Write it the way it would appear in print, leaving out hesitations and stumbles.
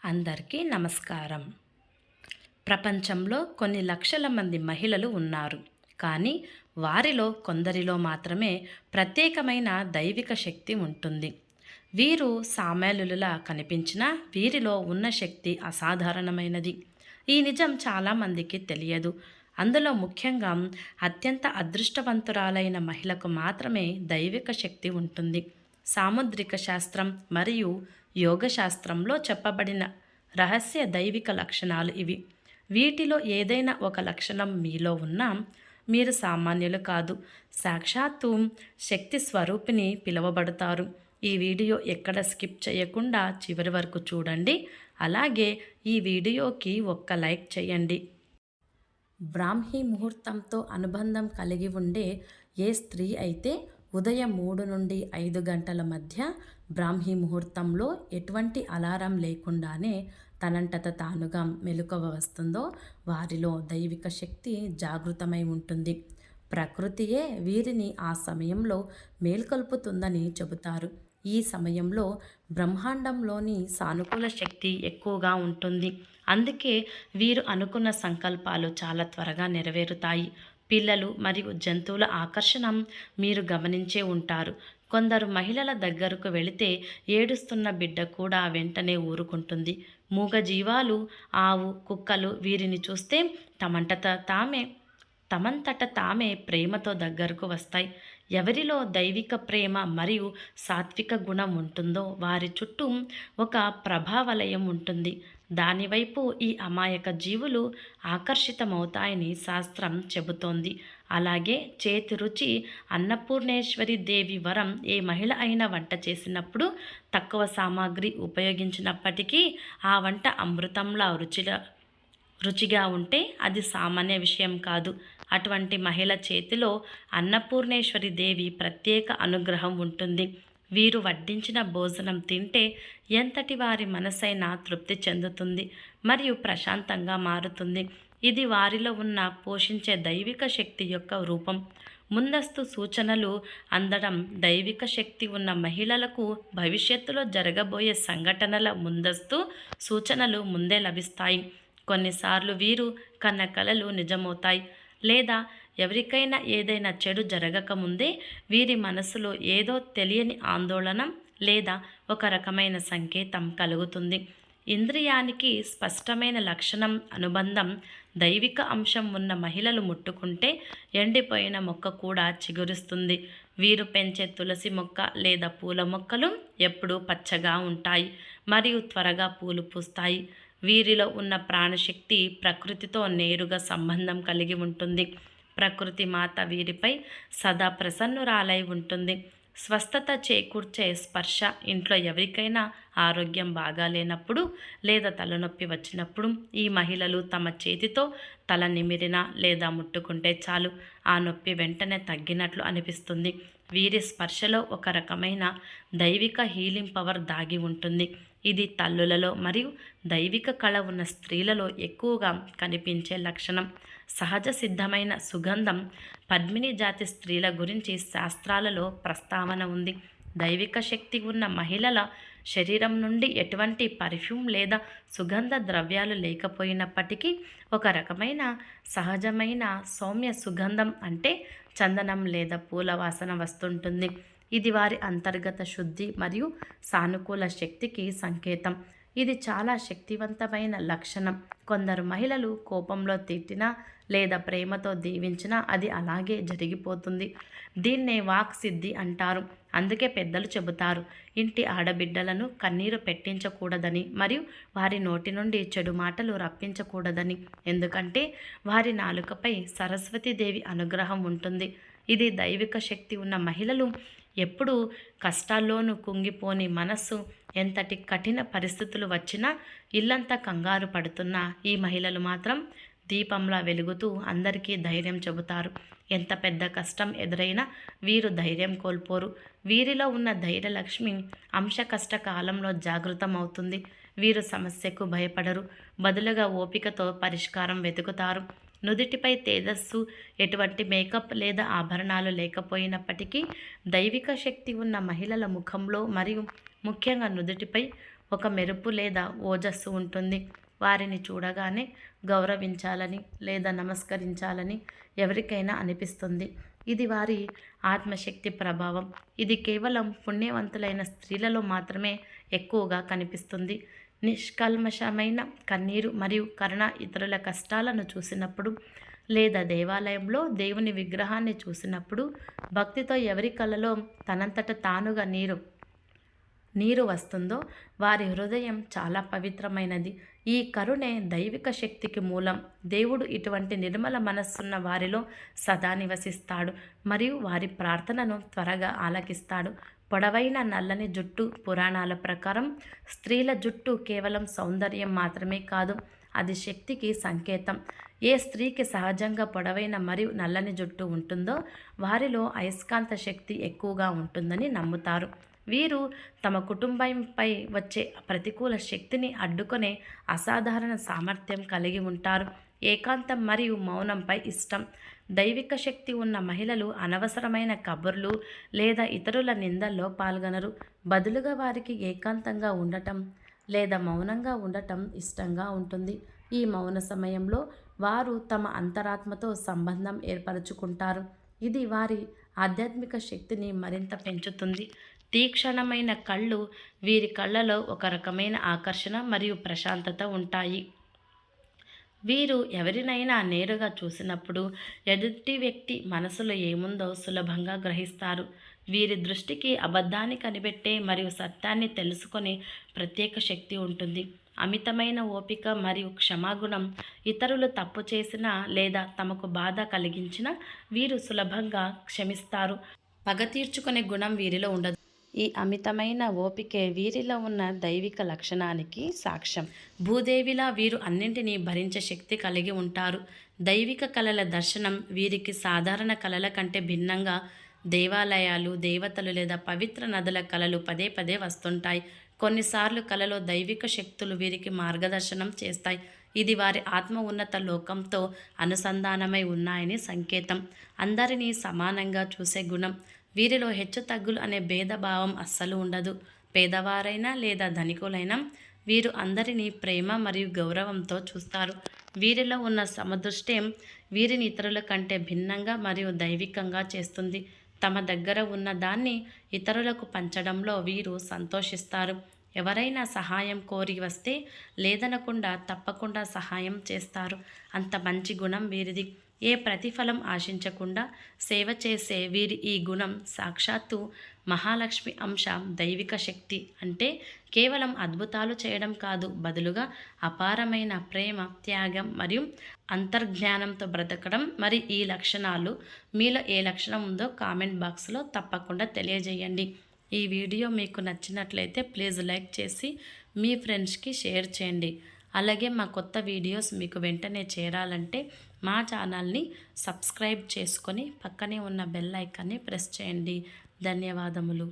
అందరికీ నమస్కారం. ప్రపంచంలో కొన్ని లక్షల మంది మహిళలు ఉన్నారు. కానీ వారిలో కొందరిలో మాత్రమే ప్రత్యేకమైన దైవిక శక్తి ఉంటుంది. వీరు సామాన్యులలా కనిపించినా వీరిలో ఉన్న శక్తి అసాధారణమైనది. ఈ నిజం చాలామందికి తెలియదు. అందులో ముఖ్యంగా అత్యంత అదృష్టవంతురాలైన మహిళకు మాత్రమే దైవిక శక్తి ఉంటుంది. సాముద్రిక శాస్త్రం మరియు యోగ శాస్త్రంలో చెప్పబడిన రహస్య దైవిక లక్షణాలు ఇవి. వీటిలో ఏదైనా ఒక లక్షణం మీలో ఉన్నా మీరు సామాన్యులు కాదు, సాక్షాత్తు శక్తి స్వరూపిణి పిలువబడతారు. ఈ వీడియో ఎక్కడ స్కిప్ చేయకుండా చివరి వరకు చూడండి. అలాగే ఈ వీడియోకి ఒక్క లైక్ చేయండి. బ్రాహ్మీ ముహూర్తంతో అనుబంధం కలిగి ఉండే ఏ స్త్రీ అయితే ఉదయం 3 నుండి 5 గంటల మధ్య బ్రాహ్మీ ముహూర్తంలో ఎటువంటి అలారం లేకుండానే తనంతట తానుగా మెలకువ వస్తుందో వారిలో దైవిక శక్తి జాగృతమై ఉంటుంది. ప్రకృతియే వీరిని ఆ సమయంలో మేల్కొల్పుతుందని చెబుతారు. ఈ సమయంలో బ్రహ్మాండంలోని సానుకూల శక్తి ఎక్కువగా ఉంటుంది. అందుకే వీరు అనుకున్న సంకల్పాలు చాలా త్వరగా నెరవేరుతాయి. పిల్లలు మరియు జంతువుల ఆకర్షణ మీరు గమనించే ఉంటారు. కొందరు మహిళల దగ్గరకు వెళితే ఏడుస్తున్న బిడ్డ కూడా వెంటనే ఊరుకుంటుంది. మూగజీవాలు, ఆవు, కుక్కలు వీరిని చూస్తే తమంతట తామే ప్రేమతో దగ్గరకు వస్తాయి. ఎవరిలో దైవిక ప్రేమ మరియు సాత్విక గుణం ఉంటుందో వారి చుట్టూ ఒక ప్రభావలయం ఉంటుంది. దానివైపు ఈ అమాయక జీవులు ఆకర్షితమవుతాయని శాస్త్రం చెబుతోంది. అలాగే చేతి రుచి అన్నపూర్ణేశ్వరి దేవి వరం. ఏ మహిళ అయినా వంట చేసినప్పుడు తక్కువ సామాగ్రి ఉపయోగించినప్పటికీ ఆ వంట అమృతంలా రుచిగా ఉంటే అది సామాన్య విషయం కాదు. అటువంటి మహిళ చేతిలో అన్నపూర్ణేశ్వరి దేవి ప్రత్యేక అనుగ్రహం ఉంటుంది. వీరు వడ్డించిన భోజనం తింటే ఎంతటి వారి మనసైనా తృప్తి చెందుతుంది మరియు ప్రశాంతంగా మారుతుంది. ఇది వారిలో ఉన్న పోషించే దైవిక శక్తి యొక్క రూపం. ముందస్తు సూచనలు అందడం. దైవిక శక్తి ఉన్న మహిళలకు భవిష్యత్తులో జరగబోయే సంఘటనల ముందస్తు సూచనలు ముందే లభిస్తాయి. కొన్నిసార్లు వీరు కన్న కలలు నిజమవుతాయి, లేదా ఎవరికైనా ఏదైనా చెడు జరగకముందే వీరి మనసులో ఏదో తెలియని ఆందోళన లేదా ఒక రకమైన సంకేతం కలుగుతుంది. ఇంద్రియానికి స్పష్టమైన లక్షణం అనుబంధం. దైవిక అంశం ఉన్న మహిళలు ముట్టుకుంటే ఎండిపోయిన మొక్క కూడా చిగురిస్తుంది. వీరు పెంచే తులసి మొక్క లేదా పూల మొక్కలు ఎప్పుడూ పచ్చగా ఉంటాయి మరియు త్వరగా పూలు పూస్తాయి. వీరిలో ఉన్న ప్రాణశక్తి ప్రకృతితో నేరుగా సంబంధం కలిగి ఉంటుంది. ప్రకృతి మాత వీరిపై సదా ప్రసన్నురాలై ఉంటుంది. స్వస్థత చేకూర్చే స్పర్శ. ఇంట్లో ఎవరికైనా ఆరోగ్యం బాగాలేనప్పుడు లేదా తలనొప్పి వచ్చినప్పుడు ఈ మహిళలు తమ చేతితో తల నిమిరినా లేదా ముట్టుకుంటే చాలు, ఆ నొప్పి వెంటనే తగ్గినట్లు అనిపిస్తుంది. వీరి స్పర్శలో ఒక రకమైన దైవిక హీలింగ్ పవర్ దాగి ఉంటుంది. ఇది తల్లులలో మరియు దైవిక కళ ఉన్న స్త్రీలలో ఎక్కువగా కనిపించే లక్షణం. సహజ సిద్ధమైన సుగంధం. పద్మిని జాతి స్త్రీల గురించి శాస్త్రాలలో ప్రస్తావన ఉంది. దైవిక శక్తి ఉన్న మహిళల శరీరం నుండి ఎటువంటి పర్ఫ్యూమ్ లేదా సుగంధ ద్రవ్యాలు లేకపోయినప్పటికీ ఒక రకమైన సహజమైన సౌమ్య సుగంధం అంటే చందనం లేదా పూల వాసన వస్తుంటుంది. ఇది వారి అంతర్గత శుద్ధి మరియు సానుకూల శక్తికి సంకేతం. ఇది చాలా శక్తివంతమైన లక్షణం. కొందరు మహిళలు కోపంలో తిట్టినా లేదా ప్రేమతో దీవించినా అది అలాగే జరిగిపోతుంది. దీన్నే వాక్ సిద్ధి అంటారు. అందుకే పెద్దలు చెబుతారు, ఇంటి ఆడబిడ్డలను కన్నీరు పెట్టించకూడదని మరియు వారి నోటి నుండి చెడు మాటలు రప్పించకూడదని. ఎందుకంటే వారి నాలుకపై సరస్వతీదేవి అనుగ్రహం ఉంటుంది. ఇది దైవిక శక్తి ఉన్న మహిళలు ఎప్పుడూ కష్టాల్లోనూ కుంగిపోని మనస్సు. ఎంతటి కఠిన పరిస్థితులు వచ్చినా ఇల్లంతా కంగారు పడుతున్న ఈ మహిళలు మాత్రం దీపంలా వెలుగుతూ అందరికీ ధైర్యం చెబుతారు. ఎంత పెద్ద కష్టం ఎదురైనా వీరు ధైర్యం కోల్పోరు. వీరిలో ఉన్న ధైర్యలక్ష్మి అంశ కష్ట కాలంలో జాగృతమవుతుంది. వీరు సమస్యకు భయపడరు, బదులుగా ఓపికతో పరిష్కారం వెతుకుతారు. నుదిటిపై తేజస్సు. ఎటువంటి మేకప్ లేదా ఆభరణాలు లేకపోయినప్పటికీ దైవిక శక్తి ఉన్న మహిళల ముఖంలో మరియు ముఖ్యంగా నుదిటిపై ఒక మెరుపు లేదా ఓజస్సు ఉంటుంది. వారిని చూడగానే గౌరవించాలని లేదా నమస్కరించాలని ఎవరికైనా అనిపిస్తుంది. ఇది వారి ఆత్మశక్తి ప్రభావం. ఇది కేవలం పుణ్యవంతులైన స్త్రీలలో మాత్రమే ఎక్కువగా కనిపిస్తుంది. నిష్కల్మషమైన కన్నీరు మరియు కరుణ ఇతరుల కష్టాలను చూసినప్పుడు లేదా దేవాలయంలో దేవుని విగ్రహాన్ని చూసినప్పుడు భక్తితో ఎవరి కళ్ళలో తనంతట తానుగా నీరు వస్తుందో వారి హృదయం చాలా పవిత్రమైనది. ఈ కరుణే దైవిక శక్తికి మూలం. దేవుడు ఇటువంటి నిర్మల మనస్సున్న వారిలో సదా నివసిస్తాడు మరియు వారి ప్రార్థనను త్వరగా ఆలకిస్తాడు. పొడవైన నల్లని జుట్టు పురాణాల ప్రకారం స్త్రీల జుట్టు కేవలం సౌందర్యం మాత్రమే కాదు, అది శక్తికి సంకేతం. ఏ స్త్రీకి సహజంగా పొడవైన మరియు నల్లని జుట్టు ఉంటుందో వారిలో అయస్కాంత శక్తి ఎక్కువగా ఉంటుందని నమ్ముతారు. వీరు తమ కుటుంబంపై వచ్చే ప్రతికూల శక్తిని అడ్డుకునే అసాధారణ సామర్థ్యం కలిగి ఉంటారు. ఏకాంతం మరియు మౌనంపై ఇష్టం. దైవిక శక్తి ఉన్న మహిళలు అనవసరమైన కబుర్లు లేదా ఇతరుల నిందల్లో పాల్గొనరు. బదులుగా వారికి ఏకాంతంగా ఉండటం లేదా మౌనంగా ఉండటం ఇష్టంగా ఉంటుంది. ఈ మౌన సమయంలో వారు తమ అంతరాత్మతో సంబంధం ఏర్పరచుకుంటారు. ఇది వారి ఆధ్యాత్మిక శక్తిని మరింత పెంచుతుంది. తీక్షణమైన కళ్ళు. వీరి కళ్ళలో ఒక రకమైన ఆకర్షణ మరియు ప్రశాంతత ఉంటాయి. వీరు ఎవరినైనా నేరుగా చూసినప్పుడు ఎదుటి వ్యక్తి మనసులో ఏముందో సులభంగా గ్రహిస్తారు. వీరి దృష్టికి అబద్ధాన్ని కనిపెట్టే మరియు సత్యాన్ని తెలుసుకునే ప్రత్యేక శక్తి ఉంటుంది. అమితమైన ఓపిక మరియు క్షమాగుణం. ఇతరులు తప్పు చేసినా లేదా తమకు బాధ కలిగించినా వీరు సులభంగా క్షమిస్తారు. పగ తీర్చుకునే గుణం వీరిలో ఉండదు. ఈ అమితమైన ఓపికే వీరిలో ఉన్న దైవిక లక్షణానికి సాక్ష్యం. భూదేవిలా వీరు అన్నింటినీ భరించే శక్తి కలిగి ఉంటారు. దైవిక కళల దర్శనం వీరికి సాధారణ కళల కంటే భిన్నంగా దేవాలయాలు, దేవతలు లేదా పవిత్ర నదుల కళలు పదే పదే వస్తుంటాయి. కొన్నిసార్లు కళలో దైవిక శక్తులు వీరికి మార్గదర్శనం చేస్తాయి. ఇది వారి ఆత్మ ఉన్నత లోకంతో అనుసంధానమై ఉన్నాయని సంకేతం. అందరినీ సమానంగా చూసే గుణం. వీరిలో హెచ్చుతగ్గులు అనే భేదభావం అస్సలు ఉండదు. పేదవారైనా లేదా ధనికులైనా వీరు అందరినీ ప్రేమ మరియు గౌరవంతో చూస్తారు. వీరిలో ఉన్న సమదృష్ట్యం వీరిని ఇతరుల కంటే భిన్నంగా మరియు దైవికంగా చేస్తుంది. తమ దగ్గర ఉన్న దాన్ని ఇతరులకు పంచడంలో వీరు సంతోషిస్తారు. ఎవరైనా సహాయం కోరి వస్తే లేదనకుండా తప్పకుండా సహాయం చేస్తారు. అంత మంచి గుణం వీరిది. ఏ ప్రతిఫలం ఆశించకుండా సేవ చేసే వీరి ఈ గుణం సాక్షాత్తు మహాలక్ష్మి అంశ. దైవిక శక్తి అంటే కేవలం అద్భుతాలు చేయడం కాదు, బదులుగా అపారమైన ప్రేమ, త్యాగం మరియు అంతర్జ్ఞానంతో బ్రతకడం. మరి ఈ లక్షణాలు మీలో ఏ లక్షణం ఉందో కామెంట్ బాక్స్లో తప్పకుండా తెలియజేయండి. ఈ వీడియో మీకు నచ్చినట్లయితే ప్లీజ్ లైక్ చేసి మీ ఫ్రెండ్స్కి షేర్ చేయండి. అలాగే మా కొత్త వీడియోస్ మీకు వెంటనే చేరాలంటే మా ఛానల్ని సబ్స్క్రైబ్ చేసుకొని పక్కనే ఉన్న బెల్ ఐకాన్ని ప్రెస్ చేయండి. ధన్యవాదములు.